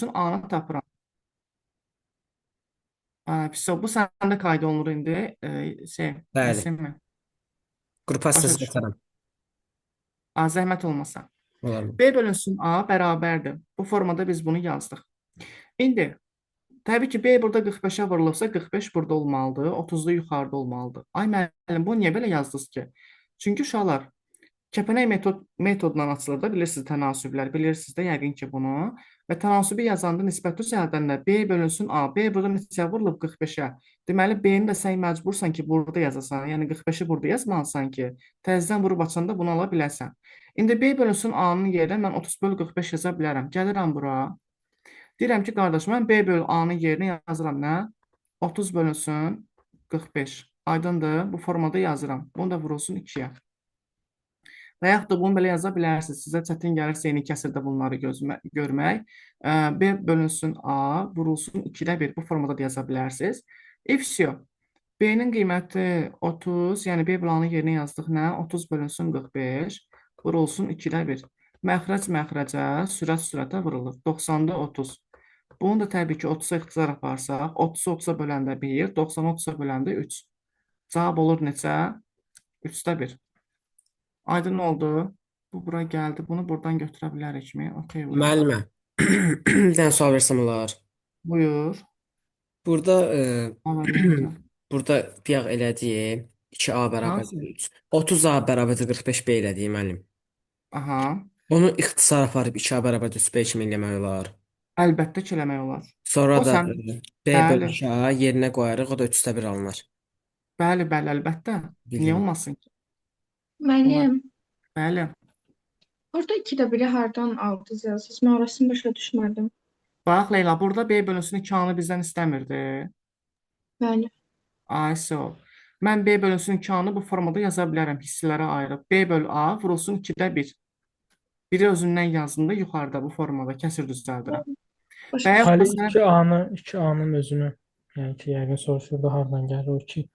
bölünsün A-nı tapıram. Pis, bu səndə qayda olunur indi. Bəli. Nəsə Qrupa başa hissəsi düşdüm. qatarım. Zəhmət olmasa. Olar mı? B bölünsün A bərabərdir. Bu formada biz bunu yazdıq. İndi təbii ki, B burada 45-ə vurulubsa 45 burada olmalıdır. 30-da yuxarıda olmalıdır. Ay müəllim, bu niyə belə yazdınız ki? Çünki uşaqlar kəpənək metodundan açılır da, bilirsiniz tənasüblər, bilirsiniz də yəqin ki bunu. Və tənasübü yazanda nisbət düzəldəndə B bölünsün A. B burada neçə vurulub 45-ə. Deməli, B-ni də sən məcbursan ki, burada yazasan. Yəni 45-i burada yazmalısan ki, təzədən vurub açanda bunu ala biləsən. İndi B bölünsün A-nın yerinə mən 30 bölü 45 yaza bilərəm. Gəlirəm bura. Deyirəm ki, qardaş, mən B bölü A-nın yerinə yazıram nə? 30 bölünsün 45. Aydındır? Bu formada yazıram. Bunu da vurulsun 2-yə. Və yaxud da bunu belə yaza bilərsiniz. Sizə çətin gəlirsə yeni kəsirdə bunları görmək. B bölünsün A, vurulsun 2-də 1. Bu formada da yaza bilərsiniz. Ifsio. B-nin qiyməti 30, yəni B bölünün yerinə yazdıq nə? 30 bölünsün 45, vurulsun 2-də 1. Məxrəc məxrəcə, sürət sürətə vurulur. 90-da 30. Bunu da təbii ki, 30-a ixtisar aparsaq, 30-u 30-a böləndə 1, 90-ı 30-a böləndə 3. Cavab olur neçə? 3-də 1. Aydın oldu. Bu bura gəldi. Bunu buradan götürə bilərikmi? Okey olar. Müəllimə. Bir dənə sual versəm olar. Buyur. Burada Əməliyyatı. burada piyaq elədiyim 2A Hansı? bərabərdir 3. 30A bərabərdir 45B elədiyim müəllim. Aha. Onu ixtisar aparıb 2A bərabərdir 35 kimi eləmək olar. Əlbəttə ki, eləmək olar. Sonra O da sən, B bölü bəli, 2A yerinə qoyarıq. O da 3-də 1 alınır. bəli, bəli, əlbəttə. Niyə Bildim. olmasın ki? Olar. Müəllim, Bəli. orada 2-də 1-i hardan aldınız yazırsınız? Mən orasını başa düşmədim. Bax Leyla, burada B bölünsün 2A-nı bizdən istəmirdi. Bəli. Ay, so. Mən B bölünsün 2A-nı bu formada yaza bilərəm hissələrə ayırıb. B bölü A vurulsun 2-də 1. Biri özündən yazında yuxarıda bu formada kəsir düzəldirəm. Başa Və düşdüm. yaxud da Ali sən 2A'nın özünü. Yəni ki, yəqin soruşurdu hardan gəlir o 2.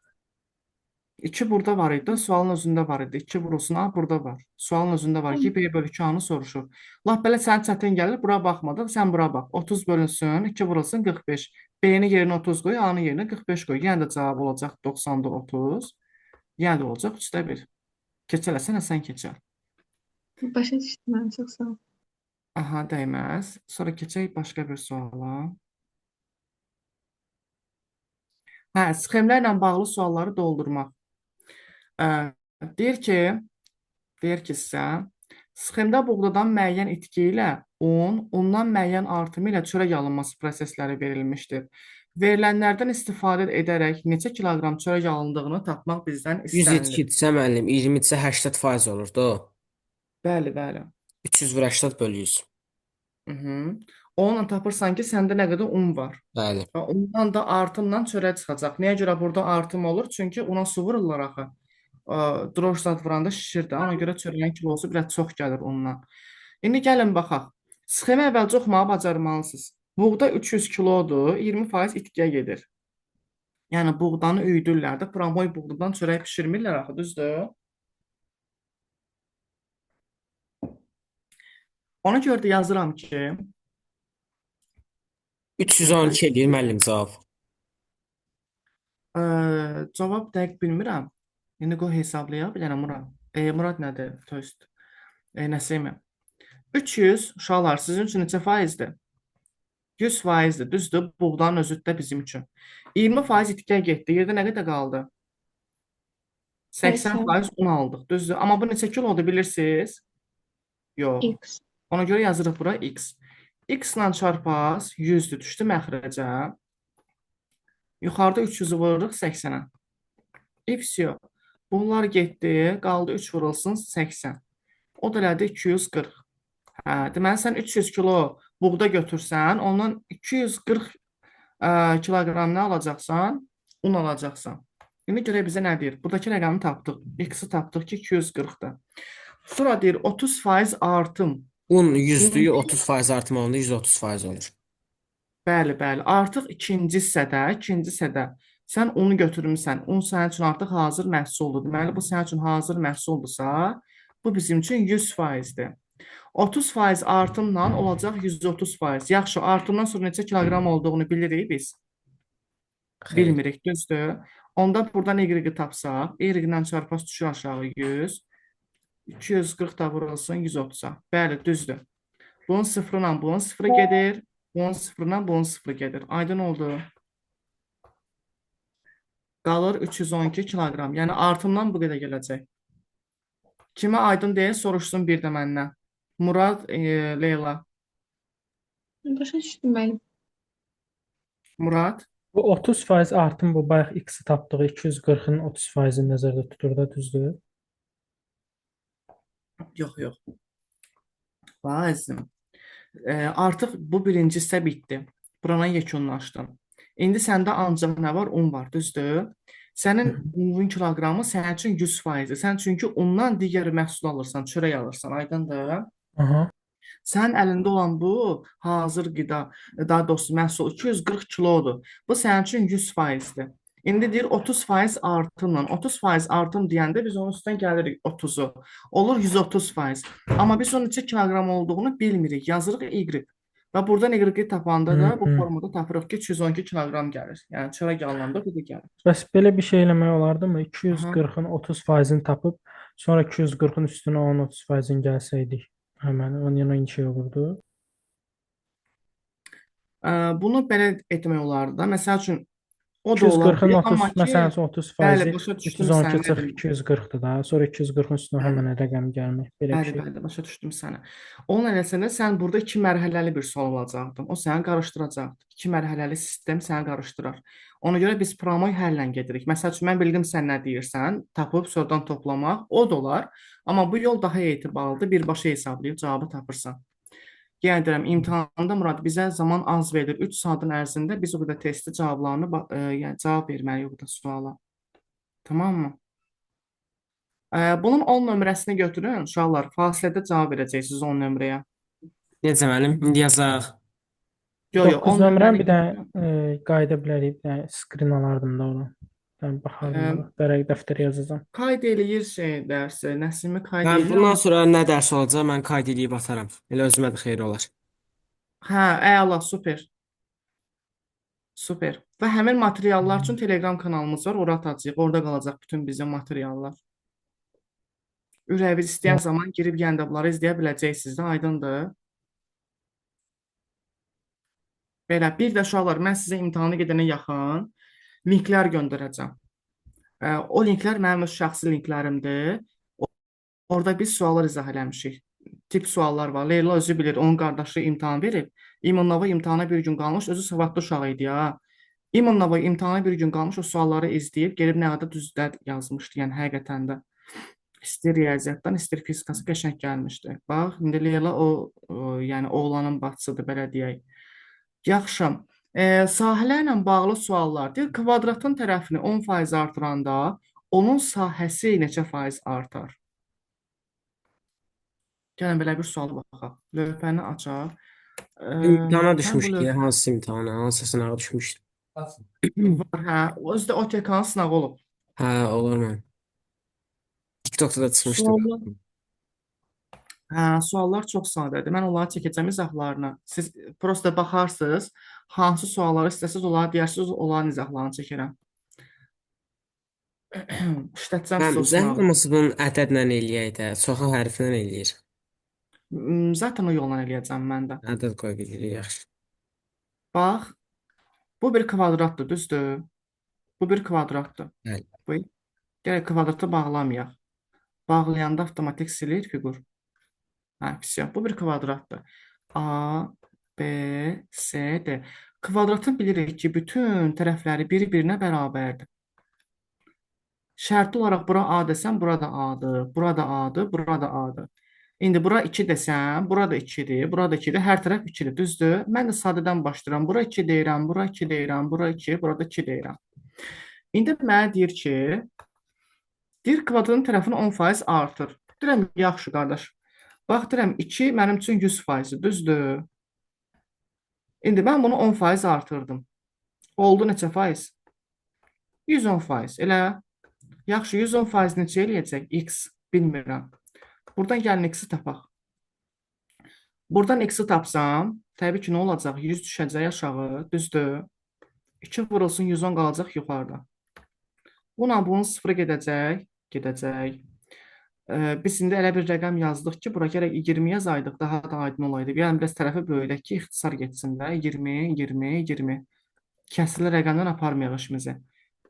2 burada var idi, sualın özündə var idi. 2 vurulsun A burada var. Sualın özündə var ki, B bölü 2A-nı soruşur. Lap belə sənin çətin gəlir, bura baxmadın, sən bura bax. 30 bölünsün, 2 vurulsun 45. B-ni yerinə 30 qoy, A-nı yerinə 45 qoy. Yəni də cavab olacaq 90-da 30. Yəni də olacaq 3-də 1. Keçələsən, sən keçər. Başa düşdüm mən, çox sağ ol. Aha, dəyməz. Sonra keçək başqa bir suala. Hə, sxemlərlə bağlı sualları doldurmaq. Deyir ki, sizə, sxemdə buğdadan müəyyən itki ilə un, undan müəyyən artımı ilə çörək alınması prosesləri verilmişdir. Verilənlərdən istifadə edərək neçə kiloqram çörək alındığını tapmaq bizdən 100 istənilir. etsə müəllim 20-sə 80% olurdu. Bəli, bəli. 300 vur 80 bölü 100. Onunla tapırsan ki, səndə nə qədər un var. Bəli. Və ondan da artımla çörək çıxacaq. Niyə görə burada artım olur? Çünki una su vururlar axı. Droş zad vuranda şişir də. Ona görə çörəyin kilosu biraz çox gəlir ondan. İndi gəlin baxaq. Sxemi əvvəlcə oxumağı bacarmalısınız. Buğda 300 kilodur, 20% itkiyə gedir. Yəni buğdanı üyüdürlər də, pramoy buğdadan çörək bişirmirlər axı, düzdür? Ona görə də yazıram ki, 312 eləyir müəllim cavab. cavab dəqiq bilmirəm. İndi qoy hesablayaq bir dənə Murad. Murad nədir? Tost. Nəsimi. 300 uşaqlar sizin üçün neçə faizdir? 100%dir, düzdür? Buğdanın özü də bizim üçün. 20% itkiyə getdi. Yerdə nə qədər qaldı? 80% un aldıq, düzdür? Amma bu neçə kilodur bilirsiniz? Yox. X. Ona görə yazırıq bura X. X ilə çarpaz 100-dür, düşdü məxrəcə. Yuxarıda 300-ü vururuq 80-ə. Ifsio. Bunlar getdi, qaldı 3 vurulsun 80. O da elədi 240. Deməli, sən 300 kilo buğda götürsən, ondan 240 kiloqram nə alacaqsan? Un alacaqsan. İndi görək bizə nə deyir? Buradakı rəqəmi tapdıq. X-i tapdıq ki, 240-dır. Sonra deyir 30% artım. Un 100-dür, 30% artım olanda 130% olur. Bəli, bəli. Artıq ikinci hissədə sən unu götürmüsən. Un sənin üçün artıq hazır məhsuldur. Deməli, bu sənin üçün hazır məhsuldursa, bu bizim üçün 100%dir. 30% artımla olacaq 130%. Yaxşı, artımdan sonra neçə kiloqram olduğunu bilirik biz. Xeyr. Bilmirik, düzdür. Onda buradan y-i tapsaq, y-dən çarpaz düşür aşağı 100. 240 da vurulsun 130-a. Bəli, düzdür. Bunun sıfırla bunun sıfırı gedir. Bunun sıfırla bunun sıfırı gedir. Aydın oldu. Qalır 312 kiloqram. Yəni artımdan bu qədər gələcək. Kimə aydın deyil, soruşsun bir də məndən. Murad, Leyla. Başa düşdüm müəllim. Murad. Bu 30% artım bu bayaq x-i tapdığı 240-ın 30%-ni nəzərdə tutur da, düzdür? Yox, yox. Bax, əzizim. Artıq bu birinci hissə bitdi. Buranı yekunlaşdım. İndi səndə ancaq nə var? Un var, düzdür? Sənin unun kiloqramı sənin üçün 100%-dir. Sən çünki undan digər məhsul alırsan, çörək alırsan, aydındır? Aha. Sənin əlində olan bu hazır qida, daha doğrusu məhsul 240 kilodur. Bu sənin üçün 100%-dir. İndi deyir 30% artımla. 30% artım deyəndə biz onun üstündən gəlirik 30-u. Olur 130%. Amma biz onun neçə kiloqram olduğunu bilmirik. Yazırıq Y. Və buradan Y tapanda da bu formada tapırıq ki 212 kiloqram gəlir. Yəni çörək alınanda bu da gəlir. Bəs belə bir şey eləmək olardı mı? Aha. 240-ın 30%-ni tapıb, sonra 240-ın üstünə onun 30%-ni gəlsəydik. Həmən onun yanına şey olurdu. Bunu belə etmək olardı da. Məsəl üçün o da ola 240-ın bilər, 30, amma ki, məsələn bəli, 30%-i başa düşdüm 312 səni. çıx 240-dır da. Sonra 240-ın üstünə həmən rəqəm gəlmək. Belə bir Bəli, şey. bəli, başa düşdüm səni. Onun eləsəndə sən burada iki mərhələli bir sual olacaqdın. O səni qarışdıracaqdı. İki mərhələli sistem səni qarışdırar. Ona görə biz promoy həllə gedirik. Məsəl üçün mən bildim sən nə deyirsən, tapıb sonradan toplamaq, o da olar. Amma bu yol daha etibarlıdır. Birbaşa hesablayıb cavabı tapırsan. Yəni deyirəm, imtahanda Murad bizə zaman az verir. 3 saatın ərzində biz o qədər testi cavablarını, yəni cavab verməliyik o qədər suala. Tamam mı? Bunun 10 nömrəsini götürün, uşaqlar. Fasilədə cavab verəcəksiniz 10 nömrəyə. Necə müəllim? İndi yazaq. Yox, 9 10 nömrəni nömrəni bir də götürün. qayda bilərik. Bir də skrin alardım da onu. Ben baxardım ora. Bərək dəftərə yazacağam. Qayd eləyir dərsi. Nəsimi qayd Mən eləyir. bundan sonra nə dərs olacaq, mən qayd edib ataram. Elə özümə də xeyir olar. Hə, əla, super. Super. Və həmin materiallar üçün Telegram kanalımız var. Ora atacağıq. Orada qalacaq bütün bizim materiallar. Ürəyiniz istəyən zaman girib yenə bunları izləyə biləcəksiniz də, aydındır. Belə, bir də uşaqlar, mən sizə imtahanı gedənə yaxın linklər göndərəcəm. O linklər mənim öz şəxsi linklərimdir. Orada biz suallar izah eləmişik. Tip suallar var. Leyla özü bilir, onun qardaşı imtahan verib. İmamnova imtahana bir gün qalmış, özü savadlı uşaq idi ya. İmamnova imtahana bir gün qalmış, o sualları izləyib, gelib nə qədər düzlər yazmışdı, yəni həqiqətən də. İstir riyaziyyatdan, istir fizikası qəşəng gəlmişdi. Bax, indi Leyla yəni oğlanın bacısıdır, belə deyək. Yaxşı. Sahələrlə bağlı suallar. Deyir, kvadratın tərəfini 10% artıranda onun sahəsi neçə faiz artar? Gəlin belə bir suala baxaq. Lövhəni açaq. İmtahana Mən bu düşmüşdük ya, lövhə hansı imtahana, hansı sınağa düşmüşdük. var, hə. Özü də OTK-nın sınağı olub. Hə, olur mu? TikTokda da çıxmışdı. Suallar, suallar çox sadədir. Mən onları çəkəcəm izahlarını. Siz prosta baxarsınız, hansı sualları istəsiniz, onları deyərsiniz, onların izahlarını çəkirəm. İşlətəcəm Hə, sizə o sınağı. hamısı bunun ədədlə eləyək də, çoxu hərflə eləyir. Zaten o yolla eləyəcəm mən də. Ədəd qoy bilirik, yaxşı. Bax, bu bir kvadratdır, düzdür? Bu bir kvadratdır. Bəli. Bu, gələk kvadratı bağlamayaq. Bağlayanda avtomatik silir fiqur. Hə, pis. Bu bir kvadratdır. A, B, C, D. Kvadratın bilirik ki, bütün tərəfləri bir-birinə bərabərdir. Şərti olaraq bura A desəm, burada A-dır, burada A-dır, burada A-dır. İndi bura 2 desəm, burada 2-dir, burada 2-dir, hər tərəf 2-dir, düzdür? Mən də sadədən başlayıram. Bura 2 deyirəm, bura 2 deyirəm, bura 2, burada 2 deyirəm. İndi mənə deyir ki, kvadratın tərəfini 10% artır. Deyirəm, yaxşı qardaş. Bax, deyirəm, 2 mənim üçün 100%-dir, düzdür? İndi mən bunu 10% artırdım. Oldu neçə faiz? 110%, elə? Yaxşı, 110% neçə eləyəcək? X, bilmirəm. Buradan gəlin X-i tapaq. Buradan x-i tapsam, təbii ki, nə olacaq? 100 düşəcək aşağı, düzdür? 2 vurulsun 110 qalacaq yuxarıda. Buna bunun sıfırı gedəcək. Biz indi elə bir rəqəm yazdıq ki, bura gərək 20 yazaydıq, daha da aydın olaydı. Yəni, biraz tərəfi böyüdək ki, ixtisar getsin də. 20, 20, 20. Kəsrli rəqəmdən aparmayaq işimizi.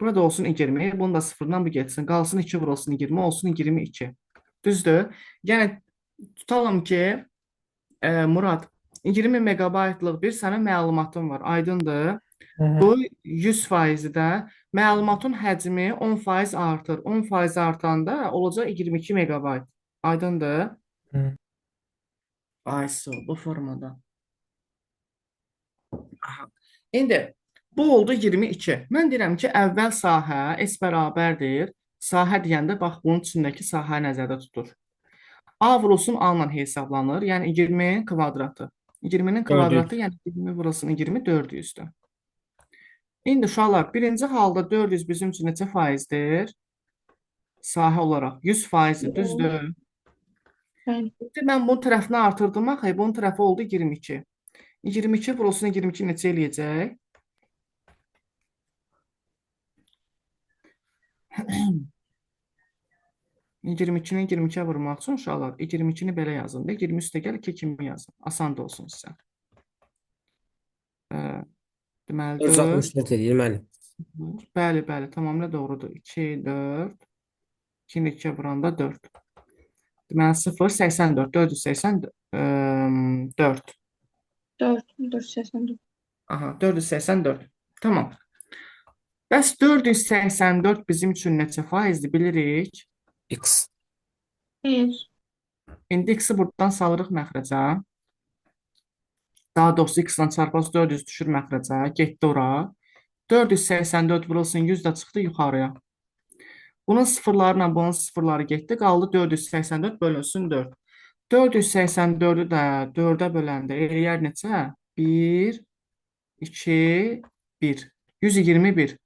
Burada olsun 20, bunu da sıfırdan bu getsin. Qalsın 2 vurulsun 20, olsun 22. Düzdür? Yəni, tutalım ki, Murad, 20 megabaytlıq bir sənə məlumatın var, aydındır. Hı hı. Bu 100% də məlumatın həcmi 10% artır. 10% artanda olacaq 22 megabayt. Aydındır? Hı. ISO bu formada. Aha. İndi bu oldu 22. Mən deyirəm ki, əvvəl sahə S bərabərdir. Sahə deyəndə bax bunun içindəki sahə nəzərdə tutur. A vurulsun A ilə hesablanır. Yəni 20-nin kvadratı. 20-nin kvadratı, yəni 20 vurulsun 20 400-dür. İndi uşaqlar, birinci halda 400 bizim üçün neçə faizdir? Sahə olaraq 100%, düzdür? Bəli. İndi mən bunun tərəfini artırdım, axı, bunun tərəfi oldu 22. 22 vurulsun 22 neçə eləyəcək? Yirmi 22-yə vurmaq üçün uşaqlar 22-ni belə yazın. 20 üstə gəl 2 kimi yazın. Asan da olsun sizə. Deməli 4. 464 eləyir müəllim. Bəli, tamamilə doğrudur. 2, 4. 2-ni 2-yə vuranda 4. Deməli 0, 84, 484. 484. Aha, 484. Tamam. Bəs 484 bizim üçün neçə faizdir bilirik. X. Xeyr. İndi x-i buradan salırıq məxrəcə. Daha doğrusu x-la çarpaz 400 düşür məxrəcə. Getdi ora. 484 vurulsun 100 də çıxdı yuxarıya. Bunun sıfırlarla bunun sıfırları getdi. Qaldı 484 bölünsün 4. 484-ü də 4-ə böləndə eləyər neçə? 1, 2, 1. 121.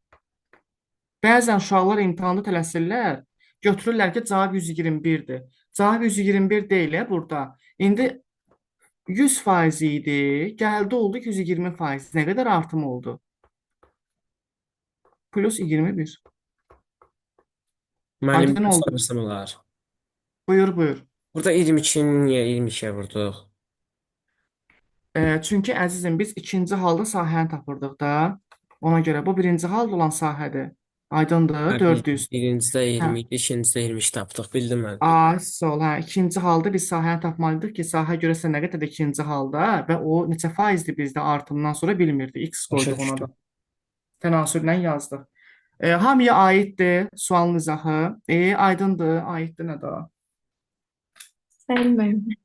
Bəzən uşaqlar imtahanda tələsirlər. Götürürlər ki, cavab 121-dir. Cavab 121 deyil burada. İndi 100% idi. Gəldi oldu 120%. Nə qədər artım oldu? Plus 21. Müəllim Aydın oldu. sorursam olar. Buyur. Burada 22-ni niyə 22-yə vurduq? Çünki əzizim biz ikinci halda sahəni tapırdıq da. Ona görə bu birinci halda olan sahədir. Aydındır, 400. Birincidə Hə. 20 idi, ikincidə 22 tapdıq, bildim mən. Sol, hə. İkinci halda biz sahəni tapmalıydıq ki, sahə görəsən nə qədərdir ikinci halda və o neçə faizdir bizdə artımdan sonra bilmirdi. X Başa qoyduq ona da. düşdüm. Tənasürlə yazdıq. Hamıya aiddir sualın izahı. Aydındır, aiddir nə də? Bəli, müəllim.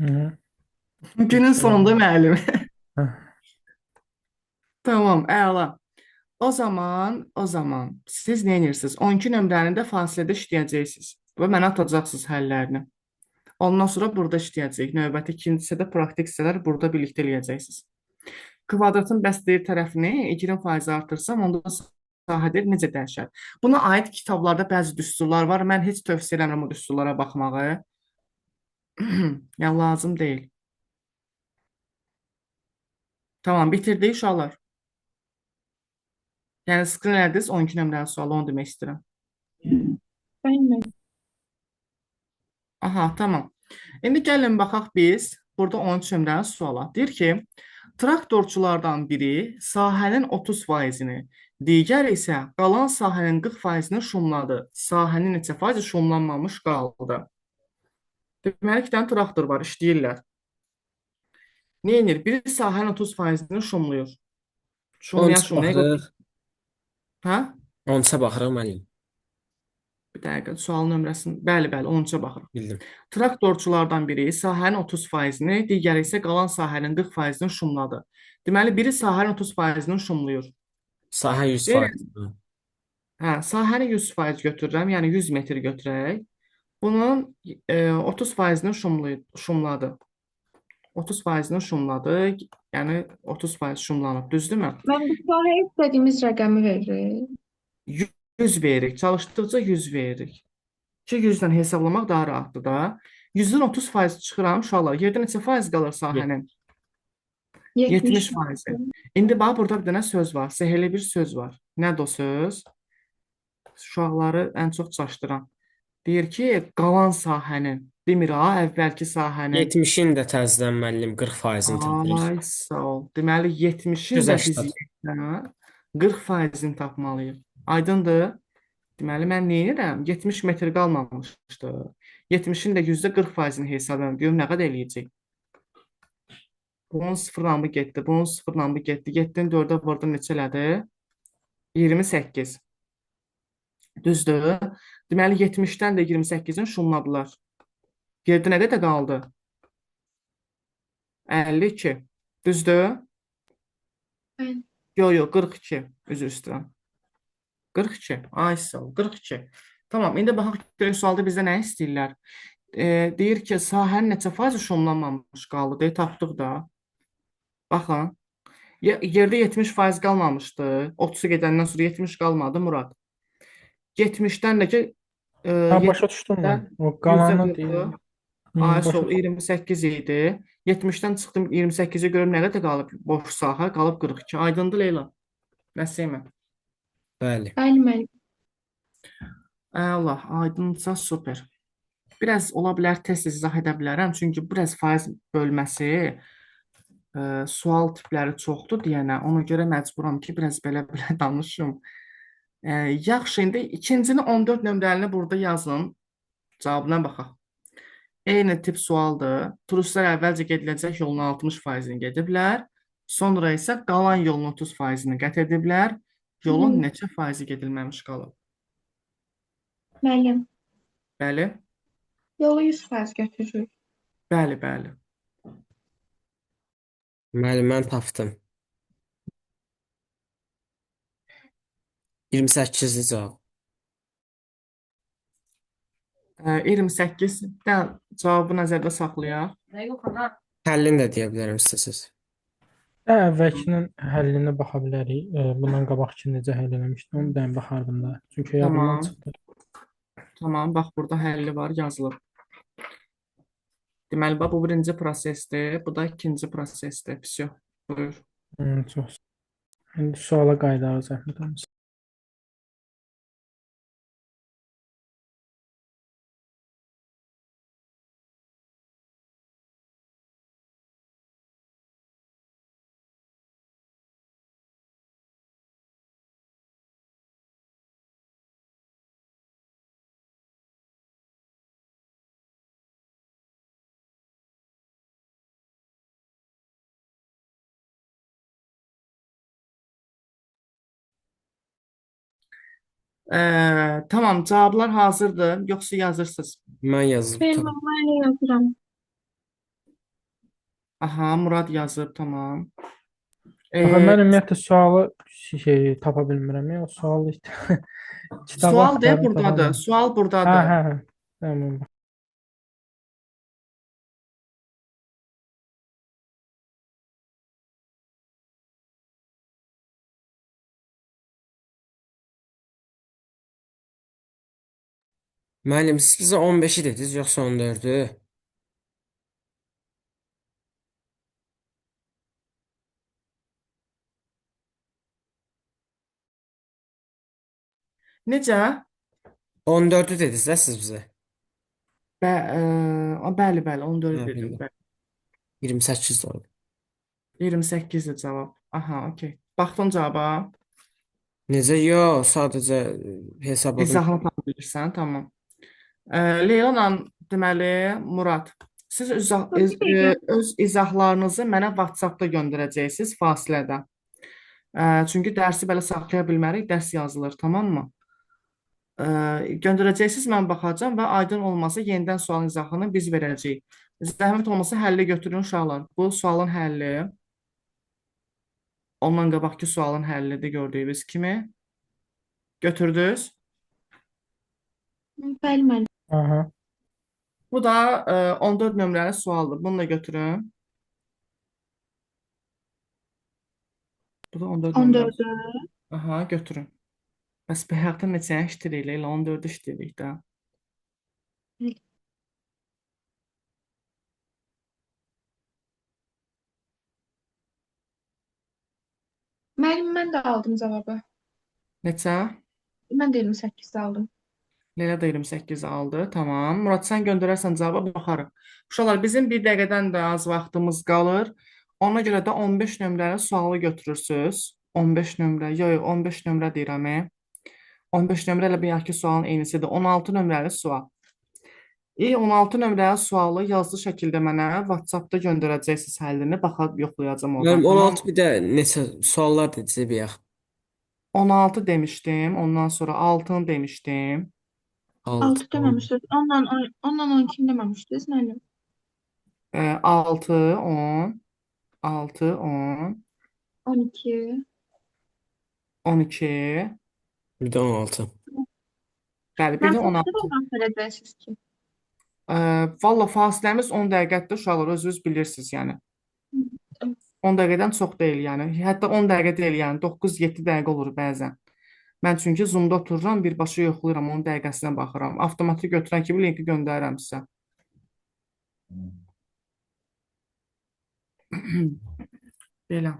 Hı hı. Günün sonunda müəllim. Hə. Tamam, əla. O zaman siz nə edirsiniz? 12 nömrəni də fasilədə işləyəcəksiniz və mənə atacaqsınız həllərini. Ondan sonra burada işləyəcəyik. Növbəti ikinci hissədə praktik hissələr burada birlikdə eləyəcəksiniz. Kvadratın bəsdəyir tərəfini 20% artırsam, onda sahədə necə dəyişər? Buna aid kitablarda bəzi düsturlar var. Mən heç tövsiyə edirəm o düsturlara baxmağı. Yəni lazım deyil. Tamam, bitirdik uşaqlar. Yəni screen ediniz 12 nömrəli sualı, onu demək istəyirəm. Bəli, müəllim. Aha, tamam. İndi gəlin baxaq biz burada 13 nömrəli suala. Deyir ki, traktorçulardan biri sahənin 30%-ni, digər isə qalan sahənin 40%-ni şumladı. Sahənin neçə faizi şumlanmamış qaldı. Deməli, 2 dənə traktor var, işləyirlər. Nə edir? Biri sahənin 30%-ni şumlayır. Şumlaya. Baxırıq. Hə? 13-ə baxırıq müəllim. Bir dəqiqə, sual nömrəsini. Bəli, 13-ə baxırıq. Bildim. Traktorçulardan biri sahənin 30%-ni, digəri isə qalan sahənin 40%-ni şumladı. Deməli, biri sahənin 30%-ni şumlayır. Sahə 100%. Hə, sahəni 100% götürürəm, yəni 100 metr götürək. Bunun 30%-ni şumladı. 30%-ni şumladı, yəni 30% şumlanıb, düzdürmü? Mən bu sahəyə istədiyimiz rəqəmi veririk. 100 veririk, çalışdıqca 100 veririk. Ki 100-dən hesablamaq daha rahatdır da. 100-dən 30% çıxıram uşaqlar. Yerdə neçə faiz qalır sahənin? 70 70. faizi. İndi bax burada bir dənə söz var. Sehrli bir söz var. Nədir o söz? Uşaqları ən çox çaşdıran. Deyir ki, qalan sahənin, demir ha, əvvəlki sahənin. 70-in də təzədən müəllim 40%-ni tapırıq. Ay, sağ ol. Deməli 70-in də biz 180. yerdən 40%-ni tapmalıyıq. Aydındır? Deməli mən nə edirəm? 70 metr qalmamışdı. 70-in də %40%-ni hesab edirəm. Görüm nə qədər eləyəcək. Bunun sıfırla bu getdi. Bunun sıfırla bu getdi. 7-nin 4-ə vurdum neçə elədi? 28. Düzdür? Deməli 70-dən də 28-in şumladılar. Yerdə nə qədər qaldı? 52. Düzdür? Bəli. Yo, 42. Üzr istəyirəm. 42. Ay sağ ol. 42. Tamam. İndi baxaq görək sualda bizdə nə istəyirlər? Deyir ki, sahənin neçə faizi şumlanmamış qaldı deyə tapdıq da. Baxın. Yerdə 70% qalmamışdı. 30-u gedəndən sonra 70 qalmadı Murad. 70-dən də ki Ha, başa düşdüm mən. O qalanı deyir. Ay Başa sol 28 idi. 70-dən çıxdım 28-ə görüm nə qədər qalıb boş sahə, qalıb 42. Aydındır Leyla? Nəsimə? Bəli. Bəli, müəllim. Allah, aydınsa super. Biraz ola bilər test izah edə bilərəm, çünki biraz faiz bölməsi sual tipləri çoxdur deyənə, ona görə məcburam ki, biraz belə danışım. Yaxşı, indi ikincini 14 nömrəlini burada yazın. Cavabına baxaq. Eyni tip sualdır. Turistlər əvvəlcə gediləcək yolun 60%-ni gediblər. Sonra isə qalan yolun 30%-ni qət ediblər. Yolun neçə faizi gedilməmiş qalıb? Müəllim. Bəli? Yolu 100% götürürük. Bəli. Müəllim mən tapdım. 28-ci cavab. 28-də cavabı nəzərdə saxlayaq. Həllini də deyə bilərəm istəsəz. Əvvəlkinin həllinə baxa bilərik. Bundan qabaqki necə həll eləmişdim, onu bir dənə baxardım da. Çünki yadımdan Tamam. çıxdı. Tamam, bax burada həlli var, yazılıb. Deməli, bax bu birinci prosesdir, bu da ikinci prosesdir. Vəsiyo, buyur. Çox. İndi suala qayıdarıq zəhmət olmasa. Tamam, cavablar hazırdır, yoxsa yazırsınız? Mən yazıb Bəli, tapdım. mən yazıram. Aha, Murad yazıb, tamam. Axı mən ümumiyyətlə sualı tapa bilmirəm ya, o sual kitabı Sual de axtarım, tapa buradadır, bilmirəm. sual buradadır. Hə. Tamam. Müəllim siz bizə 15-i dediniz, yoxsa 14-ü? Necə? 14-ü dediniz də siz bizə. Bəli, 14 Hə, dedim. bildim. Bəli. 28 cavab. 28-dir cavab. Aha, okey. Baxdın cavaba. Necə? Yox, sadəcə hesabladım. İzahını tapa bilirsən, tamam. Leyla, deməli, Murad, siz öz izahlarınızı mənə WhatsApp-da göndərəcəksiniz fasilədə. Çünki dərsi belə saxlaya bilmərik, dərs yazılır, tamam mı? Göndərəcəksiniz, mən baxacağam və aydın olmasa yenidən sualın izahını biz verəcəyik. Zəhmət olmasa həlli götürün uşaqlar. Bu sualın həlli ondan qabaqki sualın həllidir gördüyünüz kimi. Götürdünüz? Bəli, müəllim. Aha. Bu da 14 nömrəli sualdır. Bunu da götürün. Bu da 14 nömrəli. 14-ü. Aha, götürün. Bəs həyatda neçə işləyirik? Elə 14 işləyirik də. Müəllim, mən də aldım cavabı. Neçə? Mən də 28 aldım. Leyla da 28 aldı. Tamam. Murad, sən göndərərsən cavaba baxarıq. Uşaqlar, bizim 1 dəqiqədən də az vaxtımız qalır. Ona görə də 15 nömrəli sualı götürürsüz. 15 nömrə, yox, 15 nömrə deyirəm. 15 nömrə ilə bir yaxki sualın eynisidir. 16 nömrəli sual. 16 nömrəli sualı yazılı şəkildə mənə WhatsApp-da göndərəcəksiniz həllini. Baxıb yoxlayacağam oradan. Müəllim Tamam. 16 bir də neçə suallar dediniz bir yax. 16 demişdim. Ondan sonra 6-ını demişdim. 6 deməmişdiniz. Ondan 12 deməmişdiniz müəllim. 6, 10, 6, 10, 12. 12. Bir də 16. Bəli, bir Mən də 16. proqram verəcəksiniz ki. Valla fasiləmiz 10 dəqiqədir uşaqlar, özünüz bilirsiniz yəni. 10 dəqiqədən çox deyil yəni. Hətta 10 dəqiqə deyil yəni. 9-7 dəqiqə olur bəzən. Mən çünki Zoom-da otururam, birbaşa yoxlayıram, onun dəqiqəsinə baxıram. Avtomatı götürən kimi linki göndərirəm sizə. Belə.